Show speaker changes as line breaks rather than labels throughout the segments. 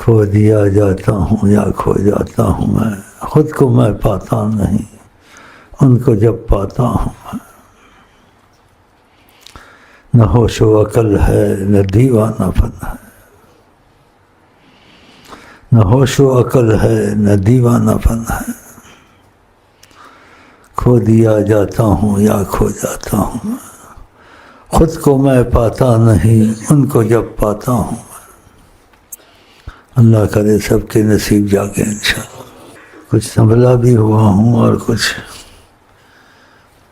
کھو دیا جاتا ہوں یا کھو جاتا ہوں میں، خود کو میں پاتا نہیں، ان کو جب پاتا ہوں میں۔ نہ ہوش و عقل ہے نہ دیوانہ پن ہے، نہ ہوش و عقل ہے نہ دیوانہ پن ہے، کھو دیا جاتا ہوں یا کھو جاتا ہوں میں، خود کو میں پاتا نہیں، ان کو جب پاتا ہوں میں۔ اللہ کرے سب کے نصیب جاگے انشاءاللہ۔ کچھ سنبھلا بھی ہوا ہوں اور کچھ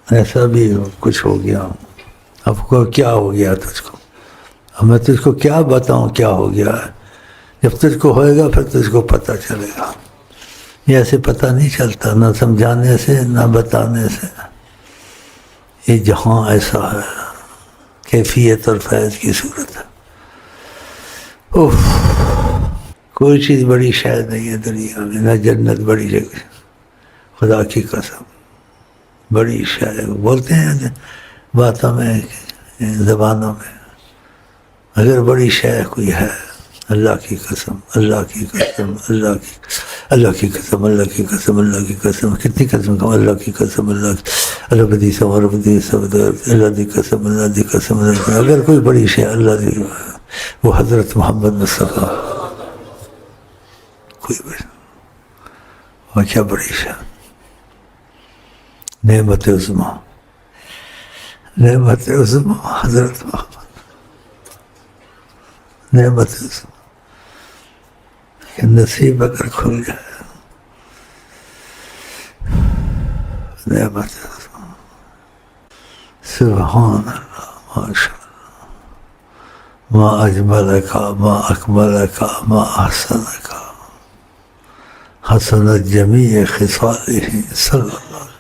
ایسا بھی کچھ ہو گیا ہوں۔ اب کو کیا ہو گیا تجھ کو؟ اب میں تجھ کو کیا بتاؤں کیا ہو گیا ہے؟ جب تجھ کو ہوئے گا پھر تجھ کو پتہ چلے گا۔ یہ ایسے پتہ نہیں چلتا، نہ سمجھانے سے نہ بتانے سے۔ یہ جہاں ایسا ہے، کیفیت اور فیض کی صورت ہے۔ اوف، کوئی چیز بڑی شاید نہیں ہے دنیا میں، نہ جنت بڑی جگہ، خدا کی قسم بڑی شاید بولتے ہیں باتوں میں، زبانوں میں، اگر بڑی شے کوئی ہے، اللہ کی قسم، اللہ کی قسم، اللہ کی قسم، اللہ کی قسم، اللہ کی قسم، کتنی قسم کا اللہ کی قسم، اللہ بدی سب اللہ کی قسم، اللہ کی قسم، اگر کوئی بڑی شے اللہ کی، وہ حضرت محمد مصطفیٰ، کوئی بڑی، وہ کیا بڑی شے، نعمت عظمیٰ، نعمت عظمیٰ حضرت محمد، نعمت عظمیٰ کہ نصیب اگر کھل جائے، نعمت عظمیٰ، سبحان اللہ، ماشاء اللہ، ما اجملک ما اکملک ما احسنک، حسنت جمیع خصالہ صلی اللہ علیہ وسلم۔